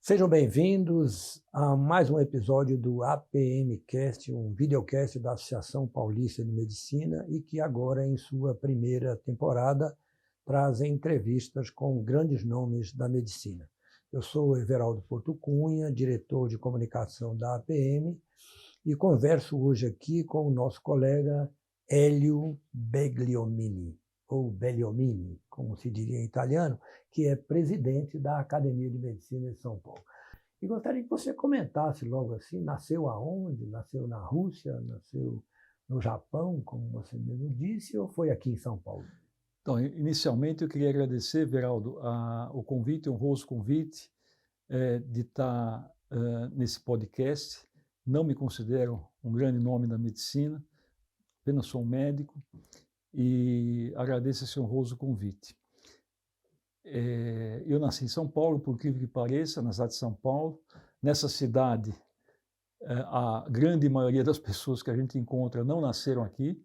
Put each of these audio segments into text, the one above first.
Sejam bem-vindos a mais um episódio do APMcast, um videocast da Associação Paulista de Medicina e que agora, em sua primeira temporada, traz entrevistas com grandes nomes da medicina. Eu sou Everaldo Porto Cunha, diretor de comunicação da APM, e converso hoje aqui com o nosso colega Hélio Begliomini, ou Belliomini, como se diria em italiano, que é presidente da Academia de Medicina de São Paulo. E gostaria que você comentasse logo assim, nasceu aonde? Nasceu na Rússia? Nasceu no Japão, como você mesmo disse, ou foi aqui em São Paulo? Então, inicialmente eu queria agradecer, Veraldo, o convite, o honroso convite de estar nesse podcast. Não me considero um grande nome da medicina, apenas sou um médico e agradeço esse honroso convite. Eu nasci em São Paulo, por incrível que pareça, na cidade de São Paulo. Nessa cidade, a grande maioria das pessoas que a gente encontra não nasceram aqui,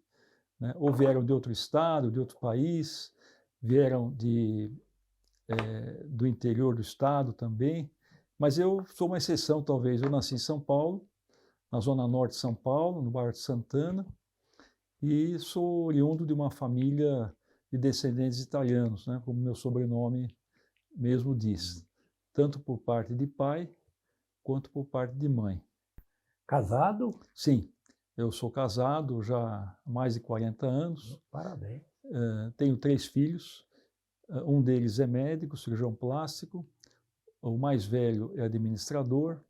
né? Ou vieram de outro estado, de outro país, vieram do interior do estado também, mas eu sou uma exceção talvez. Eu nasci em São Paulo, na zona norte de São Paulo, no bairro de Santana, e sou oriundo de uma família de descendentes italianos, né, como meu sobrenome mesmo diz, tanto por parte de pai quanto por parte de mãe. Casado? Sim, eu sou casado já há mais de 40 anos. Parabéns. Tenho 3 filhos, um deles é médico, cirurgião plástico, o mais velho é administrador,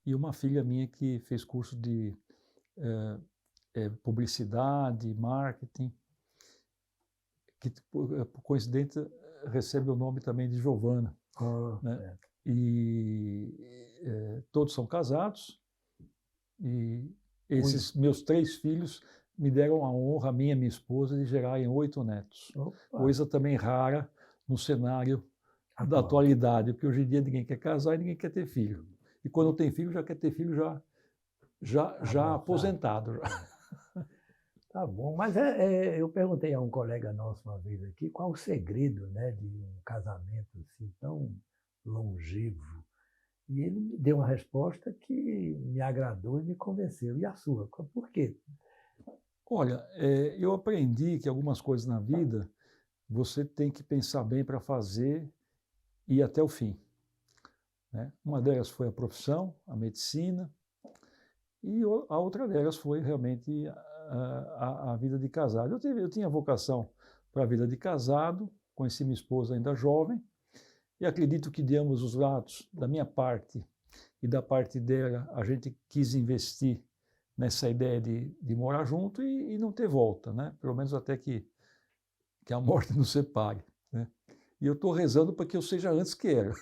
e uma filha minha que fez curso de publicidade, marketing, que por coincidência recebe o nome também de Giovana. Né? E todos são casados, e esses meus 3 filhos me deram a honra, a minha e minha esposa, de gerarem 8 netos. Opa. Coisa também rara no cenário da atualidade, porque hoje em dia ninguém quer casar e ninguém quer ter filho. E quando tem filho, já quer ter filho já aposentado. Tá bom, mas eu perguntei a um colega nosso uma vez aqui qual o segredo, né, de um casamento assim tão longevo. E ele me deu uma resposta que me agradou e me convenceu. E a sua? Por quê? Olha, eu aprendi que algumas coisas na vida você tem que pensar bem para fazer e ir até o fim. Né? Uma delas foi a profissão, a medicina, e a outra delas foi realmente a vida de casado. Eu tinha vocação para a vida de casado, conheci minha esposa ainda jovem, e acredito que de ambos os lados, da minha parte e da parte dela, a gente quis investir nessa ideia de morar junto e não ter volta, né? Pelo menos até que a morte nos separe. Né? E eu estou rezando para que eu seja antes que ela.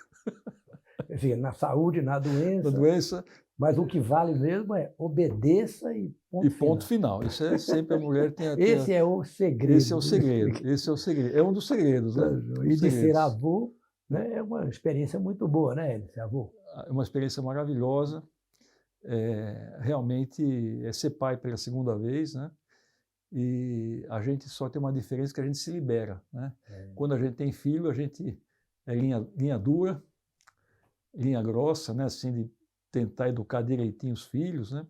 Quer dizer, na saúde, na doença. Na doença. Mas o que vale mesmo é obedeça e ponto final. Isso é sempre a mulher tem Esse é o segredo. Esse é o segredo. Esse é o segredo. É um dos segredos, né? E de ser avô, né, é uma experiência muito boa, né, ser avô? É uma experiência maravilhosa. Realmente é ser pai pela segunda vez, né? E a gente só tem uma diferença, que a gente se libera, né? Quando a gente tem filho, a gente é linha dura, linha grossa, né? Assim, de tentar educar direitinho os filhos, né?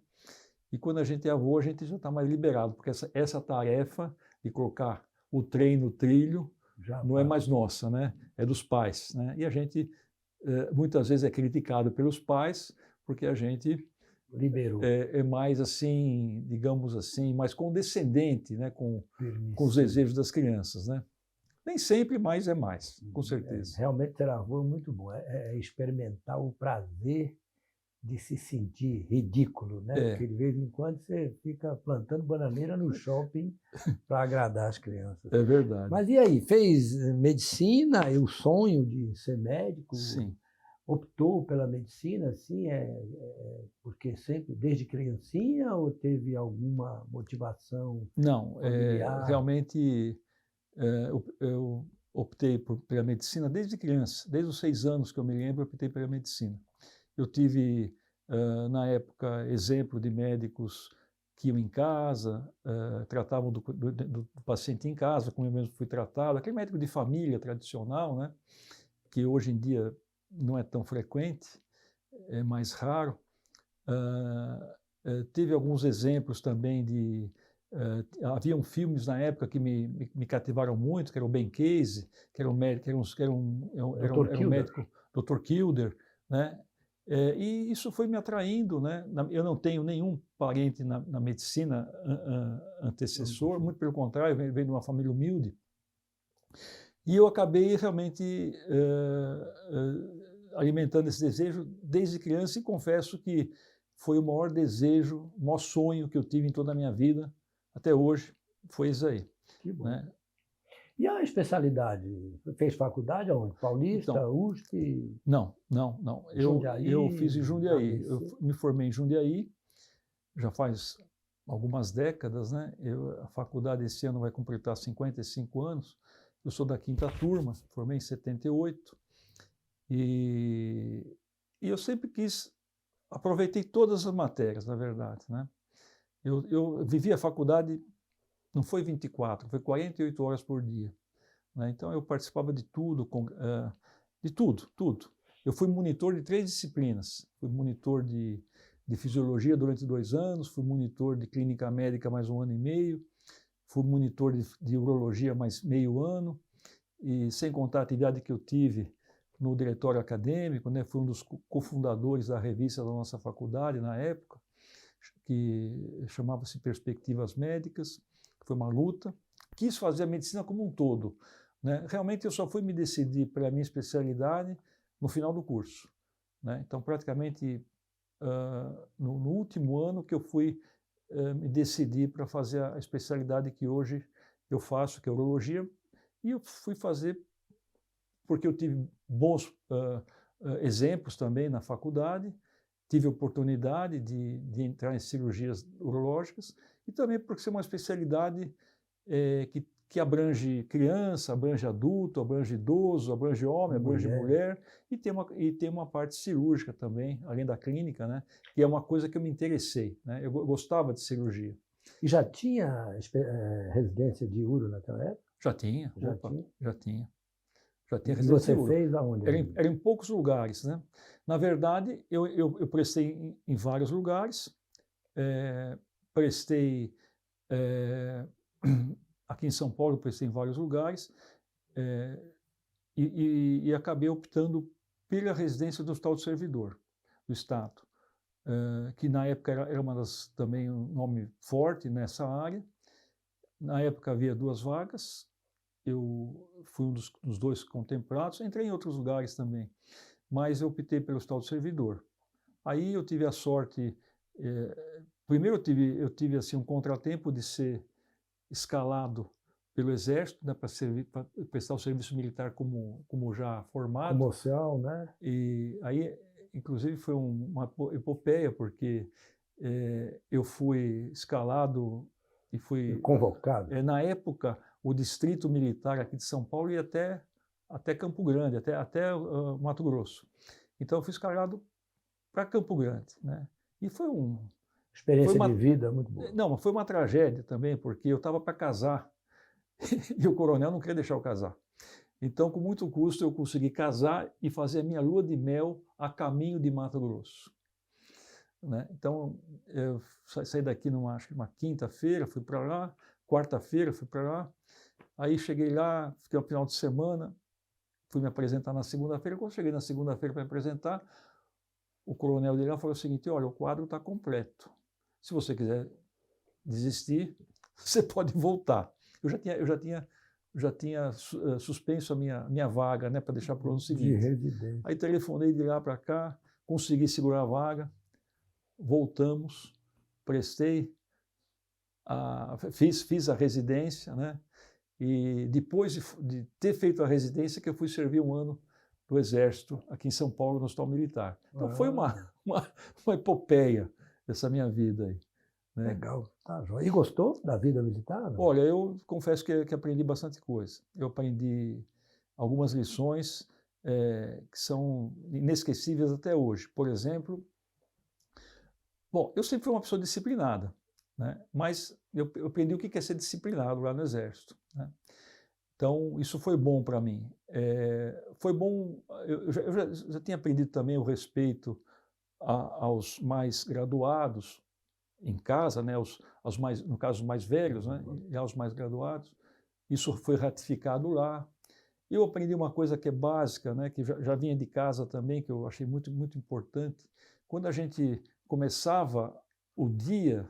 E quando a gente é avô, a gente já está mais liberado, porque essa tarefa de colocar o trem no trilho não é mais nossa, né? É dos pais, né? E a gente muitas vezes é criticado pelos pais, porque a gente liberou. É mais assim, digamos assim, mais condescendente, né, com os desejos das crianças, né? Nem sempre, mas é mais, com certeza. Realmente ser avô é muito bom, é experimentar o prazer de se sentir ridículo, né? Porque de vez em quando você fica plantando bananeira no shopping para agradar as crianças. É verdade. Mas e aí, fez medicina e o sonho de ser médico? Sim. Optou pela medicina, assim, porque sempre, desde criancinha, ou teve alguma motivação? Não, realmente eu optei pela medicina desde criança, desde os 6 anos que eu me lembro, eu optei pela medicina. Eu tive, na época, exemplo de médicos que iam em casa, tratavam do paciente em casa, como eu mesmo fui tratado, aquele médico de família tradicional, né, que hoje em dia não é tão frequente, é mais raro. Teve alguns exemplos também de... haviam filmes na época que me cativaram muito, que era o Ben Casey, que era um médico, era um médico, Dr. Kildare, né? E isso foi me atraindo, né? Eu não tenho nenhum parente na medicina antecessor, muito pelo contrário, venho de uma família humilde. E eu acabei realmente alimentando esse desejo desde criança, e confesso que foi o maior desejo, o maior sonho que eu tive em toda a minha vida, até hoje, foi isso aí. Que bom. Né? E a especialidade? Fez faculdade aonde? Paulista, Então, USP? Não. Eu fiz em Jundiaí. ABC? Eu me formei em Jundiaí, já faz algumas décadas, né? A faculdade esse ano vai completar 55 anos. Eu sou da 5ª turma, formei em 78. E eu sempre aproveitei todas as matérias, na verdade, né? Eu vivi a faculdade, não foi 24, foi 48 horas por dia, né? Então eu participava de tudo, tudo. Eu fui monitor de 3 disciplinas. Fui monitor de fisiologia durante 2 anos, fui monitor de clínica médica mais 1 ano e meio, fui monitor de urologia mais meio ano, e sem contar a atividade que eu tive no diretório acadêmico, né? Fui um dos cofundadores da revista da nossa faculdade na época, que chamava-se Perspectivas Médicas. Foi uma luta. Quis fazer a medicina como um todo, né? Realmente eu só fui me decidir pela minha especialidade no final do curso, né? Então, praticamente, no último ano que eu fui me decidir para fazer a especialidade que hoje eu faço, que é urologia, e eu fui fazer porque eu tive bons exemplos também na faculdade, tive a oportunidade de entrar em cirurgias urológicas, e também porque é uma especialidade que abrange criança, abrange adulto, abrange idoso, abrange homem, abrange mulher, e tem uma parte cirúrgica também, além da clínica, né? Que é uma coisa que eu me interessei, né? Eu gostava de cirurgia. E já tinha residência de uro naquela época? Já tinha. Já tinha E você fez aonde? Era em poucos lugares, né? Na verdade, eu prestei em vários lugares, prestei aqui em São Paulo, prestei em vários lugares, e acabei optando pela residência do Hospital do Servidor, do Estado, que na época era também um nome forte nessa área. Na época havia 2 vagas, eu fui um dos 2 contemplados, entrei em outros lugares também, mas eu optei pelo Hospital do Servidor. Aí eu tive a sorte, primeiro eu tive assim, um contratempo de ser escalado pelo Exército, né, para prestar o serviço militar como já formado. Comercial, né? E aí, inclusive, foi uma epopeia, porque eu fui escalado e fui... Convocado? Na época, o distrito militar aqui de São Paulo ia até Campo Grande, até Mato Grosso. Então eu fui escalado para Campo Grande, né? E foi experiência de vida muito boa. Não, mas foi uma tragédia também, porque eu estava para casar e o coronel não queria deixar eu casar. Então, com muito custo, eu consegui casar e fazer a minha lua de mel a caminho de Mato Grosso, né? Então, eu saí daqui acho que uma quinta-feira, fui para lá, quarta-feira fui para lá, aí cheguei lá, fiquei no final de semana, fui me apresentar na segunda-feira. Quando cheguei na segunda-feira para me apresentar, o coronel de lá falou o seguinte: olha, o quadro está completo. Se você quiser desistir, você pode voltar. Eu já tinha suspenso a minha vaga, né, para deixar para o ano seguinte. De residência. Aí telefonei de lá para cá, consegui segurar a vaga, voltamos, prestei, fiz a residência, né? E depois de ter feito a residência, que eu fui servir 1 ano do Exército aqui em São Paulo, no Hospital Militar. Então foi uma epopeia essa minha vida aí, né? Legal. Tá, joia. E gostou da vida militar? Não? Olha, eu confesso que aprendi bastante coisa. Eu aprendi algumas lições que são inesquecíveis até hoje. Por exemplo, bom, eu sempre fui uma pessoa disciplinada, né? Mas eu aprendi o que é ser disciplinado lá no Exército, né? Então, isso foi bom para mim. Foi bom, eu já tinha aprendido também o respeito aos mais graduados em casa, né, aos mais, no caso, os mais velhos, né, e aos mais graduados. Isso foi ratificado lá. Eu aprendi uma coisa que é básica, né, que já vinha de casa também, que eu achei muito, muito importante. Quando a gente começava o dia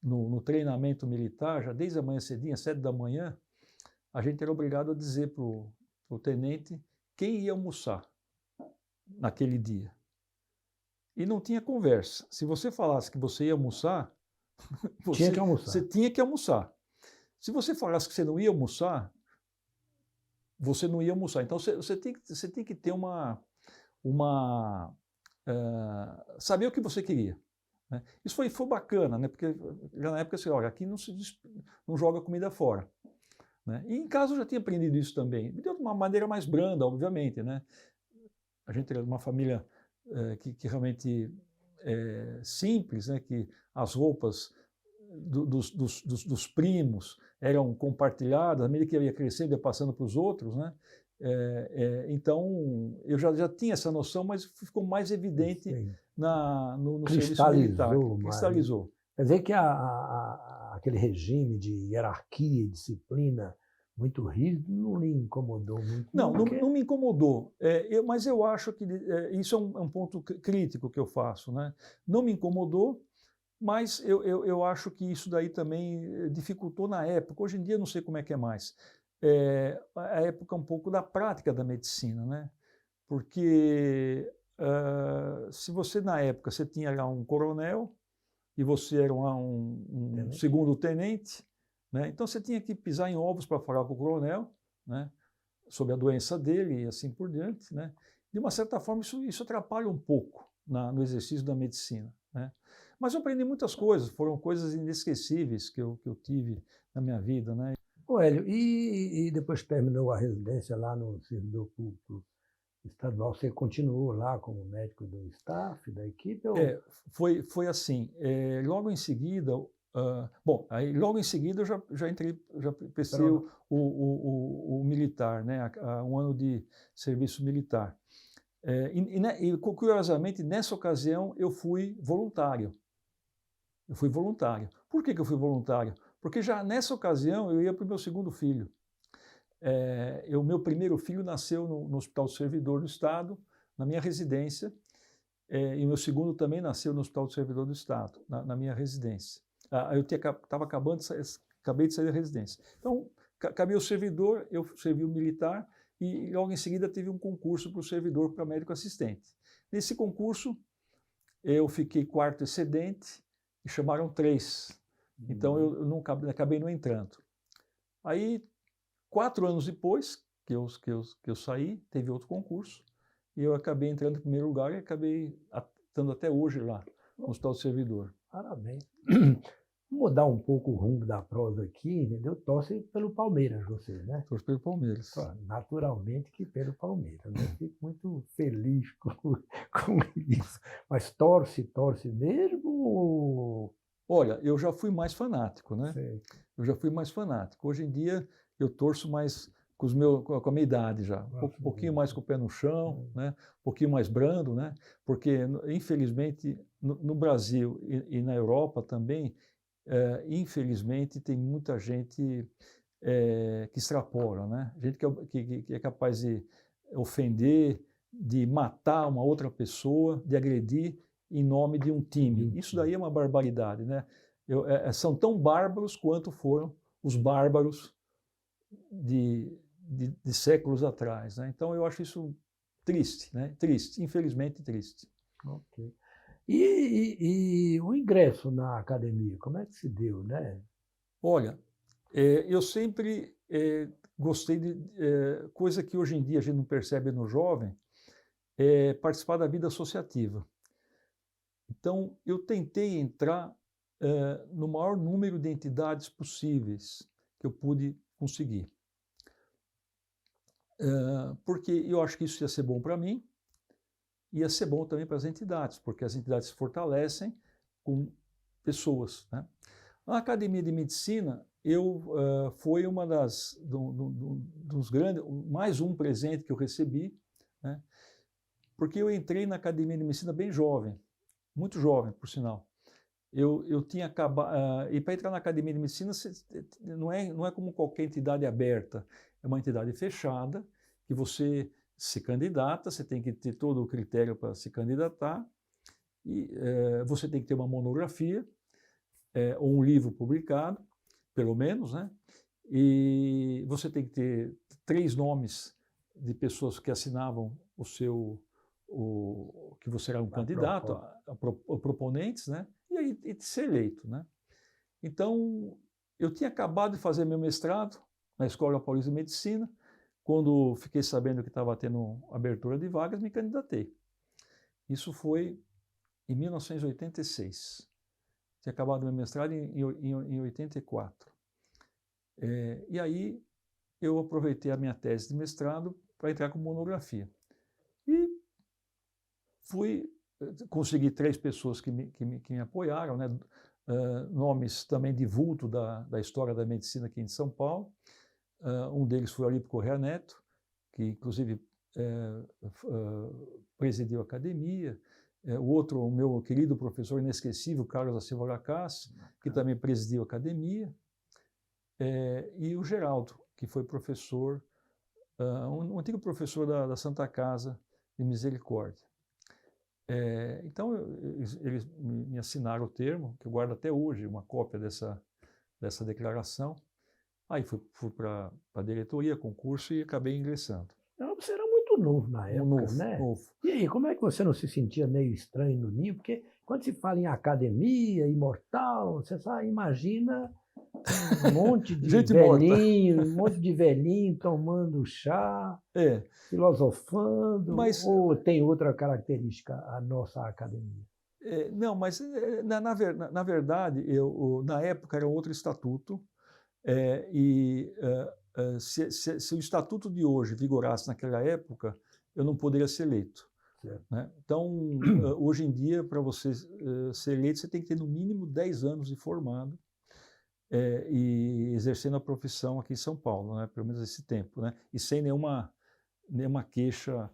no treinamento militar, já desde a manhã cedinha, 7 da manhã, a gente era obrigado a dizer para o tenente quem ia almoçar naquele dia. E não tinha conversa. Se você falasse que você ia almoçar, Tinha que almoçar. você tinha que almoçar. Se você falasse que você não ia almoçar, você não ia almoçar. Então você tem que ter saber o que você queria. Né? Isso foi bacana, né? Porque já na época, assim, olha, aqui não joga comida fora. Né? E em casa eu já tinha aprendido isso também, de uma maneira mais branda, obviamente. Né? A gente era uma família que realmente é simples, né? Que as roupas dos primos eram compartilhadas, à medida que eu ia crescendo, ia passando para os outros, né? Então, eu já tinha essa noção, mas ficou mais evidente no serviço militar. Cristalizou. Quer dizer que aquele regime de hierarquia e disciplina muito rígido não lhe incomodou muito? Não me incomodou, mas eu acho que isso é um ponto crítico que eu faço. Né? Não me incomodou, mas eu acho que isso daí também dificultou na época. Hoje em dia eu não sei como é que é mais. A época um pouco da prática da medicina, né? Porque se você na época você tinha lá um coronel e você era um segundo tenente, né? Então você tinha que pisar em ovos para falar com o coronel, né? Sobre a doença dele e assim por diante, né? De uma certa forma isso atrapalha um pouco no exercício da medicina, né? Mas eu aprendi muitas coisas, foram coisas inesquecíveis que eu tive na minha vida, né? Ô Hélio, e depois que terminou a residência lá no servidor público estadual, você continuou lá como médico do staff, da equipe? Ou... Foi assim. Logo em seguida, logo em seguida eu já entrei, já prestei o militar, né? Um ano de serviço militar. E curiosamente, nessa ocasião, eu fui voluntário. Por que eu fui voluntário? Porque já nessa ocasião eu ia para o meu segundo filho. O meu primeiro filho nasceu no Hospital do Servidor do Estado, na minha residência, e o meu segundo também nasceu no Hospital do Servidor do Estado, na minha residência. Acabei de sair da residência. Então, acabei o servidor, eu servi o militar, e logo em seguida teve um concurso para o servidor, para médico assistente. Nesse concurso, eu fiquei quarto excedente, e chamaram 3. Então eu acabei não entrando. Aí, 4 anos depois que eu saí, teve outro concurso, e eu acabei entrando em primeiro lugar e acabei estando até hoje lá, no Hospital do Servidor. Parabéns. Vou mudar um pouco o rumo da prosa aqui, entendeu? Torce pelo Palmeiras, você, né? Torce pelo Palmeiras. Naturalmente que pelo Palmeiras, né? Fico muito feliz com isso. Mas torce mesmo? Olha, eu já fui mais fanático, né? Sei. Eu já fui mais fanático. Hoje em dia eu torço mais com a minha idade já, um pouquinho mais com o pé no chão, né? Um pouquinho mais brando, né? Porque infelizmente no Brasil e na Europa também, infelizmente tem muita gente que extrapola, né? Gente que é capaz de ofender, de matar uma outra pessoa, de agredir em nome de um time. Isso daí é uma barbaridade, né? São tão bárbaros quanto foram os bárbaros de séculos atrás, né? Então eu acho isso triste, né? Triste, infelizmente triste. Ok. E o ingresso na academia, como é que se deu, né? Olha, eu sempre gostei de coisa que hoje em dia a gente não percebe no jovem, participar da vida associativa. Então, eu tentei entrar no maior número de entidades possíveis que eu pude conseguir. Porque eu acho que isso ia ser bom para mim, ia ser bom também para as entidades, porque as entidades se fortalecem com pessoas, né? Na Academia de Medicina, foi uma dos grandes, mais um presente que eu recebi, né? Porque eu entrei na Academia de Medicina bem jovem. muito jovem, por sinal. Eu tinha acabado. E para entrar na Academia de Medicina, não é como qualquer entidade aberta, é uma entidade fechada, que você se candidata, você tem que ter todo o critério para se candidatar, e você tem que ter uma monografia, ou um livro publicado, pelo menos, né? E você tem que ter 3 nomes de pessoas que assinavam que você era um candidato, proponentes, né? E aí ser eleito, né? Então, eu tinha acabado de fazer meu mestrado na Escola Paulista de Medicina. Quando fiquei sabendo que estava tendo abertura de vagas, me candidatei. Isso foi em 1986. Tinha acabado meu mestrado em 84. E aí eu aproveitei a minha tese de mestrado para entrar com monografia. E consegui 3 pessoas que me apoiaram, né? Nomes também de vulto da história da medicina aqui em São Paulo. Um deles foi Olímpio Corrêa Neto, que inclusive presidiu a academia. O outro, o meu querido professor inesquecível, Carlos da Silva Lacaz, que também presidiu a academia. E o Geraldo, que foi professor, um antigo professor da Santa Casa de Misericórdia. Então, eles me assinaram o termo, que eu guardo até hoje, uma cópia dessa declaração. Aí fui para a diretoria, concurso, e acabei ingressando. Então, você era muito novo na época, né? Novo. E aí, como é que você não se sentia meio estranho no ninho? Porque quando se fala em academia, imortal, você só imagina um monte de velhinho, um monte de velhinho tomando chá, filosofando, ou tem outra característica a nossa academia? Não, mas na verdade, na época era outro estatuto, se o estatuto de hoje vigorasse naquela época, eu não poderia ser eleito. Né? Então, hoje em dia, para você ser eleito, você tem que ter no mínimo 10 anos de formado, e exercendo a profissão aqui em São Paulo, né? Pelo menos esse tempo, né? E sem nenhuma queixa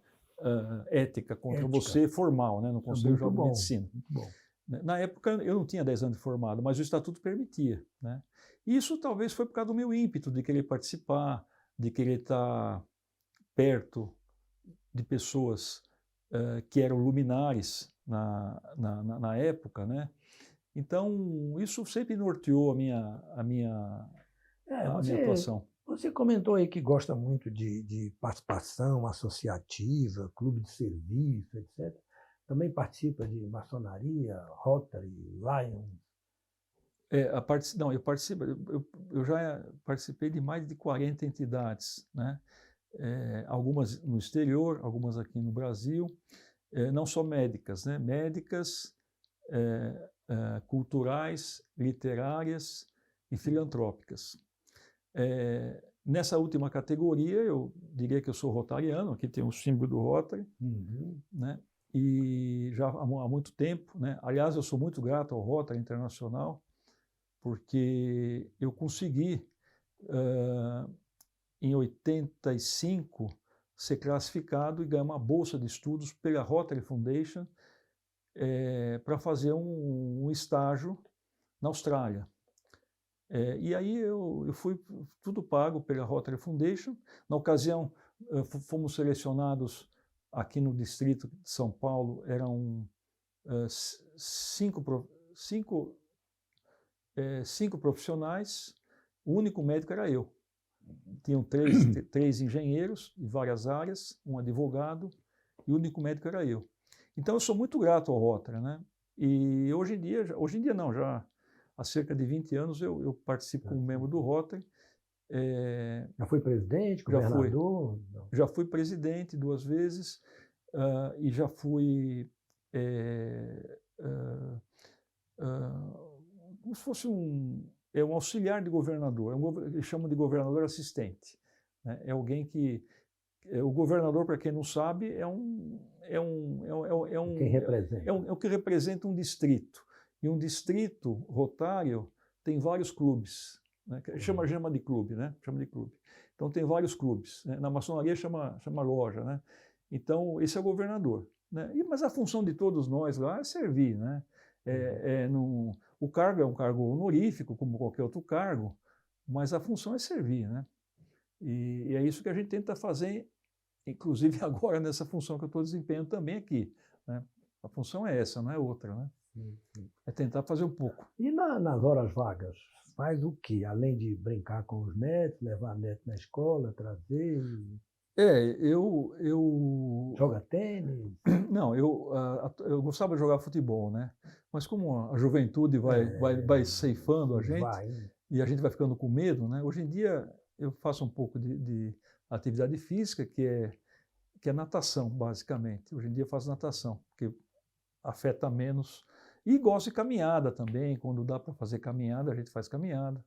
ética contra você formal, né? No Conselho Jovem de Medicina. Muito bom. Na época eu não tinha 10 anos de formado, mas o estatuto permitia, né? E isso talvez foi por causa do meu ímpeto de querer participar, de querer estar perto de pessoas que eram luminares na época, né? Então, isso sempre norteou a minha atuação. Você comentou aí que gosta muito de participação associativa, clube de serviço, etc. Também participa de maçonaria, Rotary, Lions? Não, eu já participei de mais de 40 entidades, né? Algumas no exterior, algumas aqui no Brasil, não só médicas, né? Médicas, culturais, literárias e filantrópicas. Nessa última categoria, eu diria que eu sou rotariano, aqui tem o símbolo do Rotary, né? E já há muito tempo, né? Aliás, eu sou muito grato ao Rotary Internacional, porque eu consegui, em 85, ser classificado e ganhar uma bolsa de estudos pela Rotary Foundation para fazer um estágio na Austrália. E aí eu fui tudo pago pela Rotary Foundation. Na ocasião, fomos selecionados aqui no Distrito de São Paulo, eram 5 profissionais, o único médico era eu. Tinham 3 engenheiros de várias áreas, um advogado, e o único médico era eu. Então eu sou muito grato ao Rotary, né? E hoje em dia não, já há cerca de 20 anos eu participo como membro do Rotary. Já foi presidente, governador? Já fui presidente 2 vezes, e já fui como se fosse um auxiliar de governador, eles chamam de governador assistente, né? É alguém que o governador, para quem não sabe, é o que representa um distrito. E um distrito rotário tem vários clubes, né? Chama de clube, né? Chama de clube. Então tem vários clubes, né? Na maçonaria chama loja, né? Então esse é o governador. né? Mas a função de todos nós lá é servir, né? O cargo é um cargo honorífico, como qualquer outro cargo, mas a função é servir, né? E é isso que a gente tenta fazer, inclusive agora nessa função que eu estou desempenhando também aqui, né? A função é essa, não é outra, né? É tentar fazer um pouco. E nas horas vagas, faz o quê? Além de brincar com os netos, levar neto na escola, trazer? Eu Joga tênis? Não, eu gostava de jogar futebol, né? Mas como a juventude vai ceifando a gente, e a gente vai ficando com medo, né? Hoje em dia eu faço um pouco de atividade física, que é natação, basicamente. Hoje em dia eu faço natação, porque afeta menos. E gosto de caminhada também. Quando dá para fazer caminhada, a gente faz caminhada.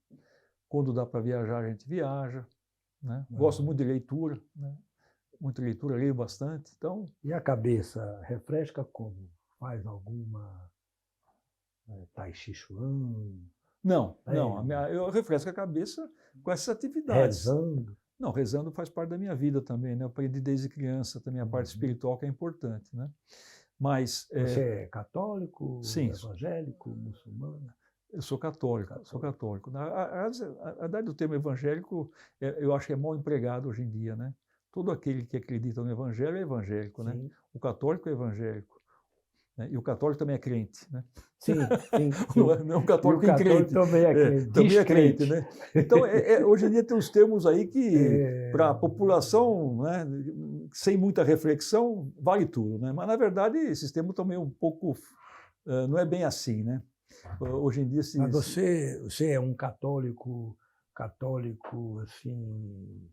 Quando dá para viajar, a gente viaja, né? Gosto muito de leitura, né? Muita leitura, leio bastante. Então... E a cabeça, refresca como? Faz alguma Tai Chi Chuan? Não. Eu refresco a cabeça com essas atividades. Rezando? Não, rezando faz parte da minha vida também, né? Eu aprendi desde criança também a parte espiritual, que é importante, né? Mas... Você é católico, sim, evangélico, muçulmano? Eu sou católico. Sou católico. A verdade do termo evangélico, eu acho que é mal empregado hoje em dia, né? Todo aquele que acredita no evangelho é evangélico, né? O católico é evangélico. Né? E o católico também é crente, né? Sim. Não é um católico crente. Também é crente. Também é crente, né? Então, hoje em dia tem uns termos aí que, para a população, né, sem muita reflexão, vale tudo, né? Mas, na verdade, esses termos também um pouco... não é bem assim, né? Hoje em dia... Mas você é um católico assim...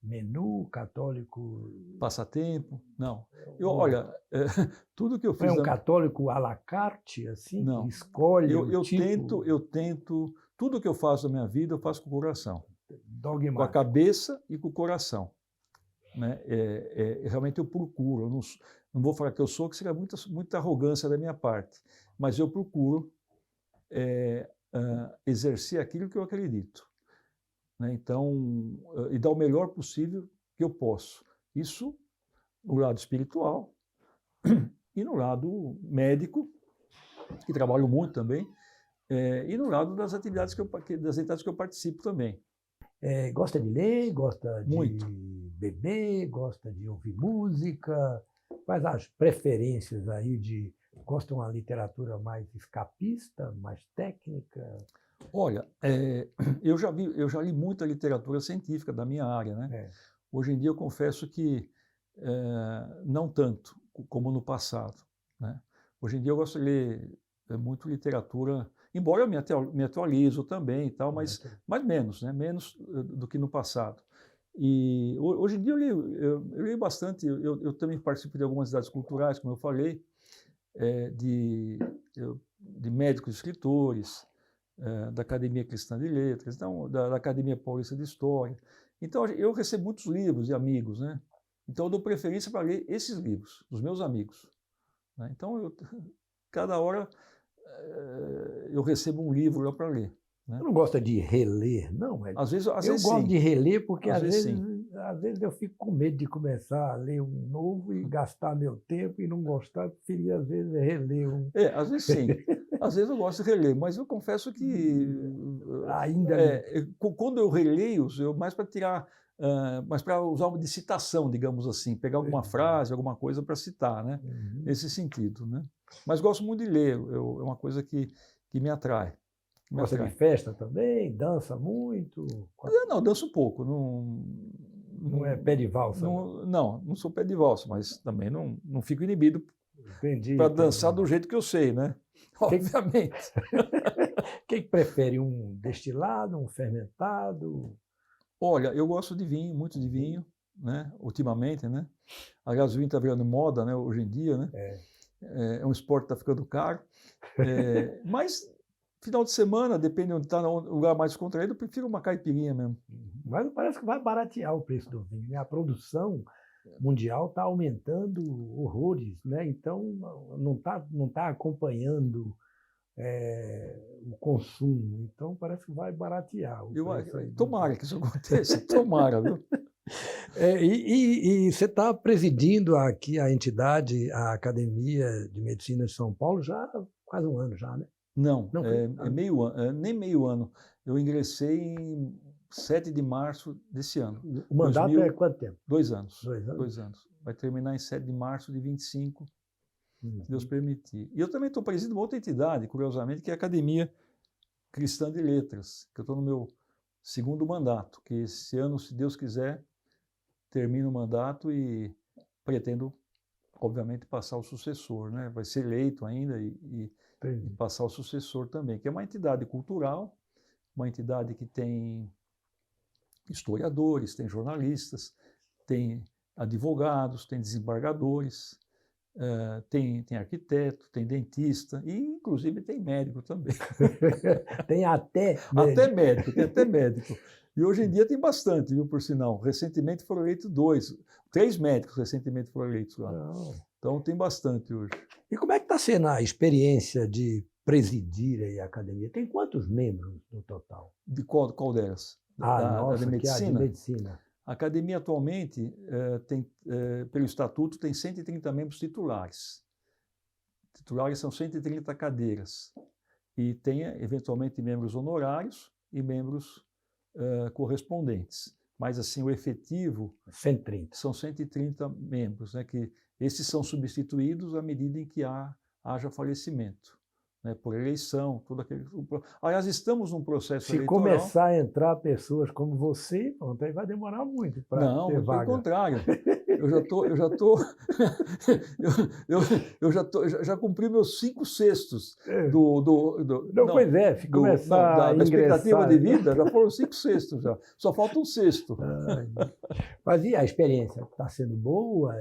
menu católico? Passatempo? Não. Olha, tudo que eu fiz... É um católico à la carte, assim? Não. Que escolhe Eu tento... Tudo que eu faço na minha vida, eu faço com o coração. Dogmático. Com a cabeça e com o coração. Né? Realmente eu procuro. Eu não vou falar que eu sou, que seria muita arrogância da minha parte. Mas eu procuro exercer aquilo que eu acredito. Né? Então, e dar o melhor possível que eu posso. Isso no lado espiritual e no lado médico, que trabalho muito também, e no lado das atividades que eu participo também. Gosta de ler, gosta muito. De beber, gosta de ouvir música? Quais as preferências aí gosta de uma literatura mais escapista, mais técnica? Olha, eu já li muita literatura científica da minha área, né? Hoje em dia eu confesso que não tanto como no passado, né? Hoje em dia eu gosto de ler muito literatura, embora eu me atualizo também e tal, mas menos, né? Menos do que no passado. E hoje em dia eu leio bastante, eu também participo de algumas atividades culturais, como eu falei, de médicos escritores, da Academia Cristã de Letras, então, da Academia Paulista de História. Então, eu recebo muitos livros de amigos, né? Então, eu dou preferência para ler esses livros, dos meus amigos. Né? Então, cada hora eu recebo um livro lá para ler. Né? Você não gosta de reler, não? Às vezes eu gosto de reler porque, às vezes eu fico com medo de começar a ler um novo e gastar meu tempo e não gostar, eu preferia, às vezes, reler um. Às vezes sim. Às vezes eu gosto de reler, mas eu confesso que quando eu releio, mais para tirar, mas para usar uma de citação, digamos assim, pegar alguma frase, alguma coisa para citar, né? Nesse sentido, né? Mas gosto muito de ler, é uma coisa que me atrai. Gosta de festa também? Dança muito? Não, danço um pouco. Não é pé de valsa? Não sou pé de valsa, mas também não fico inibido para dançar do jeito que eu sei, né? Obviamente. Quem prefere um destilado, um fermentado? Olha, eu gosto de vinho, muito de vinho, né? Ultimamente, né? Aliás, o vinho está virando moda, né? Hoje em dia, né? É um esporte que está ficando caro. Mas final de semana, depende de onde está, um lugar mais contraído, eu prefiro uma caipirinha mesmo. Mas parece que vai baratear o preço do vinho, né? A produção mundial está aumentando horrores, né? Então não tá acompanhando o consumo. Então parece que vai baratear o preço. Tomara que isso aconteça, tomara, viu? E você está presidindo aqui a entidade, a Academia de Medicina de São Paulo, já há quase um ano já, né? Não, Não foi? Ah, meio ano, nem meio ano. Eu ingressei em 7 de março desse ano. o mandato 2000, é quanto tempo? 2 anos. 2 anos? 2 anos. Vai terminar em 7 de março de 25, se Deus Uhum. permitir. E eu também estou presidindo uma outra entidade, curiosamente, que é a Academia Cristã de Letras, que eu estou no meu segundo mandato, que esse ano, se Deus quiser, termino o mandato e pretendo, obviamente, passar o sucessor, né? Vai ser eleito ainda e Entendi. passar o sucessor também, que é uma entidade cultural, uma entidade que tem historiadores, tem jornalistas, tem advogados, tem desembargadores, tem arquiteto, tem dentista e, inclusive, tem médico também. Tem até Até médico. médico, tem até médico. E hoje em dia tem bastante, viu, por sinal. Recentemente foram eleitos 3 médicos recentemente foram eleitos lá. Não. Então tem bastante hoje. E como é que está sendo a experiência de presidir aí a academia? Tem quantos membros no total? De qual delas? Nossa, de que é a de medicina? medicina. A academia atualmente, pelo estatuto, tem 130 membros titulares. Titulares são 130 cadeiras. E tem, eventualmente, membros honorários e membros correspondentes. Mas, assim, o efetivo 130. são 130 membros, né, que esses são substituídos à medida em que haja falecimento, né, por eleição, todo aquele. Aliás, estamos num processo Se eleitoral. começar a entrar pessoas como você, pronto, aí vai demorar muito para Não, ter muito pelo vaga. contrário. Já cumpri meus 5/6 Não, pois é, se começar a da expectativa ingressar. de vida, já foram 5/6 já. Só falta um sexto. Mas e a experiência? Está sendo boa?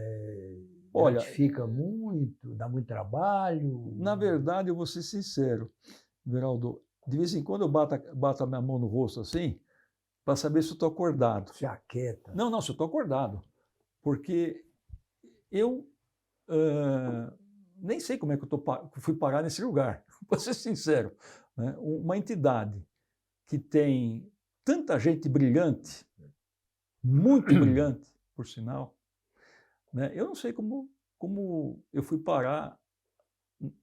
Olha, gratifica muito? Dá muito trabalho? Na verdade, eu vou ser sincero, Veraldo, de vez em quando eu bato a minha mão no rosto assim, para saber se eu estou acordado. Se aquieta. Não, se eu estou acordado. Porque eu nem sei como é que eu fui parar nesse lugar, para ser sincero. Né? Uma entidade que tem tanta gente brilhante, muito brilhante, por sinal, né? Eu não sei como eu fui parar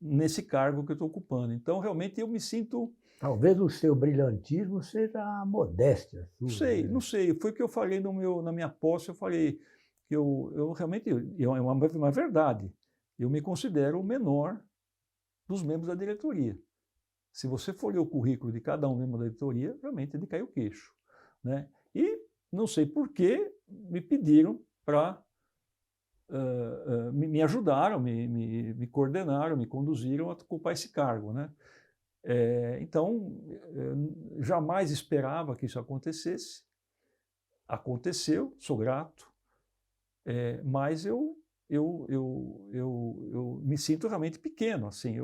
nesse cargo que eu estou ocupando. Então, realmente, eu me sinto... Talvez o seu brilhantismo seja a modéstia sua. Não sei. Foi o que eu falei na minha posse, eu falei que eu realmente, é uma verdade, eu me considero o menor dos membros da diretoria. Se você for ler o currículo de cada um membro da diretoria, realmente é de cair o queixo. Né? E não sei por que me pediram para... me ajudaram, me coordenaram, me conduziram a ocupar esse cargo. Né? Então, jamais esperava que isso acontecesse. Aconteceu, sou grato, mas eu me sinto realmente pequeno. Assim,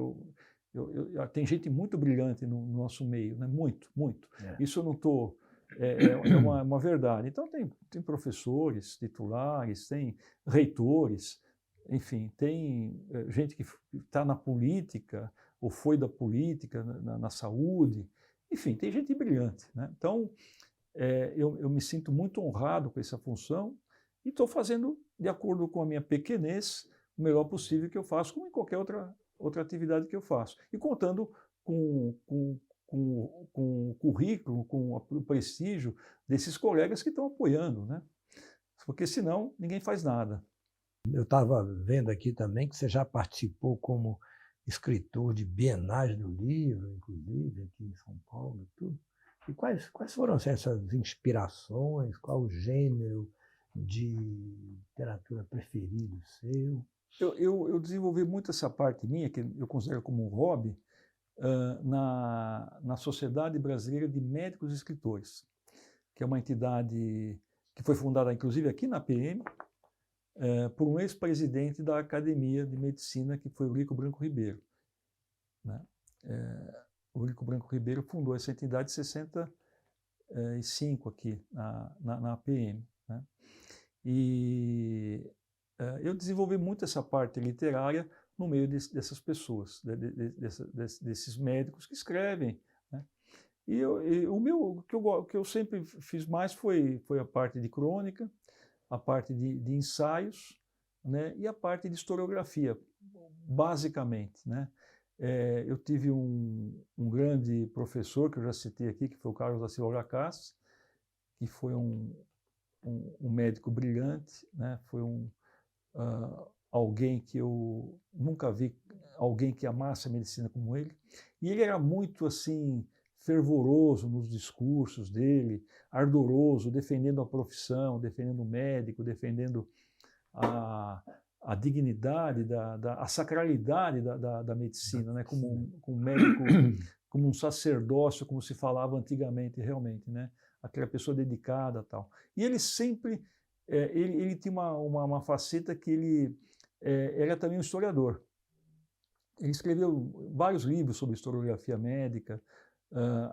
tem gente muito brilhante no nosso meio, né? Muito, muito. Isso eu não estou... É uma verdade. Então, tem professores titulares, tem reitores, enfim, tem gente que está na política, ou foi da política, na saúde, enfim, tem gente brilhante. Né? Então, eu me sinto muito honrado com essa função e estou fazendo, de acordo com a minha pequenez, o melhor possível que eu faço, como em qualquer outra atividade que eu faço. E contando com o currículo, com o prestígio desses colegas que estão apoiando, né? Porque senão ninguém faz nada. Eu estava vendo aqui também que você já participou como escritor de bienais do livro, inclusive, aqui em São Paulo e tudo. E quais foram essas inspirações? Qual o gênero de literatura preferido seu? Eu desenvolvi muito essa parte minha, que eu considero como um hobby, na Sociedade Brasileira de Médicos e Escritores, que é uma entidade que foi fundada, inclusive, aqui na PM, por um ex-presidente da Academia de Medicina, que foi o Eurico Branco Ribeiro. Né? O Eurico Branco Ribeiro fundou essa entidade em 65 aqui na PM. Né? E eu desenvolvi muito essa parte literária no meio dessas pessoas, desses médicos que escrevem. Né? E o que eu sempre fiz mais foi a parte de crônica, a parte de ensaios, né, e a parte de historiografia, basicamente, né. Eu tive um grande professor, que eu já citei aqui, que foi o Carlos da Silva Lacaz, que foi um médico brilhante, né, foi alguém que eu nunca vi alguém que amasse a medicina como ele. E ele era muito assim fervoroso nos discursos dele, ardoroso, defendendo a profissão, defendendo o médico, defendendo a dignidade, a sacralidade da medicina, né? Como um médico, como um sacerdócio, como se falava antigamente realmente, né? Aquela pessoa dedicada, tal. E ele sempre, ele tinha uma faceta que ele era também um historiador. Ele escreveu vários livros sobre historiografia médica,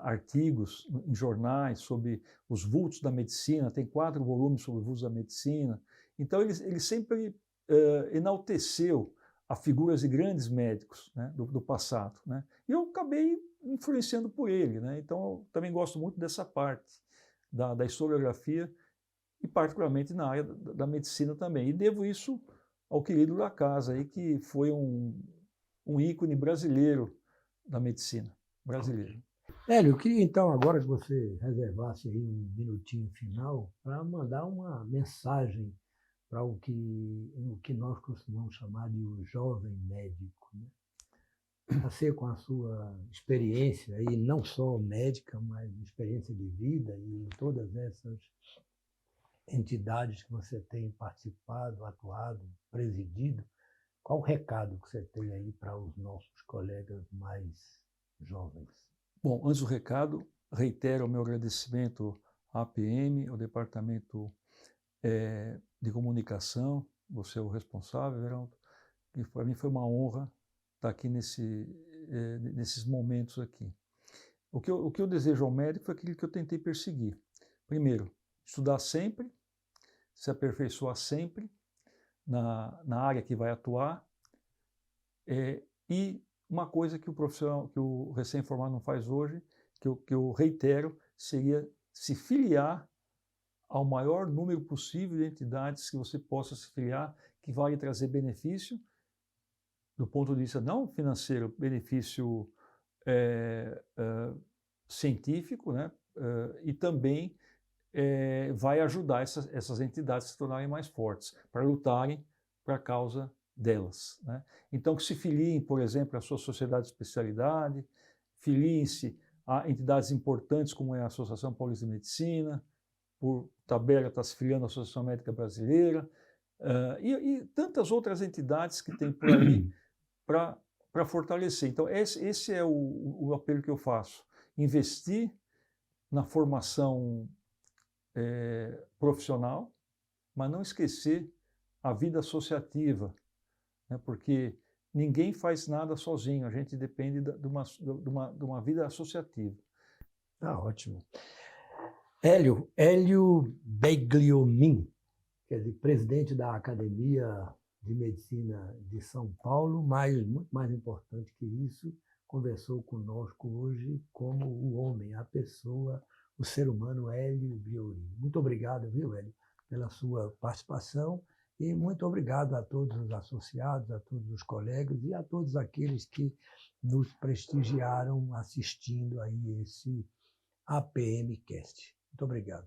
artigos em jornais sobre os vultos da medicina, tem 4 volumes sobre vultos da medicina. Então ele sempre enalteceu a figuras de grandes médicos, né, do passado, né? E eu acabei influenciando por ele, né? Então eu também gosto muito dessa parte da historiografia e particularmente na área da medicina também. E devo isso ao querido Lacaz, aí, que foi um ícone brasileiro da medicina, brasileiro. Hélio, eu queria então agora que você reservasse aí um minutinho final para mandar uma mensagem para o que nós costumamos chamar de o jovem médico, né? Você, com a sua experiência aí, não só médica, mas experiência de vida e em todas essas entidades que você tem participado, atuado, presidido, qual o recado que você tem aí para os nossos colegas mais jovens? Bom, antes do recado, reitero o meu agradecimento à APM, ao Departamento de Comunicação, você é o responsável, Geraldo, e para mim foi uma honra estar aqui nesses momentos aqui. O que eu desejo ao médico foi aquilo que eu tentei perseguir. Primeiro, estudar sempre, se aperfeiçoar sempre na área que vai atuar, e uma coisa que o profissional, que o recém-formado não faz hoje, que eu reitero, seria se filiar ao maior número possível de entidades que você possa se filiar, que vai lhe trazer benefício, do ponto de vista não financeiro, benefício científico, né? E também vai ajudar essas entidades a se tornarem mais fortes, para lutarem para a causa delas, né? Então, que se filiem, por exemplo, à sua sociedade de especialidade, filiem-se a entidades importantes como é a Associação Paulista de Medicina, por tabela está se filiando à Associação Médica Brasileira, e tantas outras entidades que tem por aí para fortalecer. Então, esse é o apelo que eu faço. Investir na formação profissional, mas não esquecer a vida associativa, né? Porque ninguém faz nada sozinho, a gente depende de uma vida associativa. Ah, ótimo. Hélio Begliomin, quer dizer, presidente da Academia de Medicina de São Paulo, mas muito mais importante que isso, conversou conosco hoje como o homem, a pessoa, o ser humano Hélio Begliomin. Muito obrigado, viu, Hélio, pela sua participação e muito obrigado a todos os associados, a todos os colegas e a todos aqueles que nos prestigiaram assistindo aí esse APM Cast. Muito obrigado.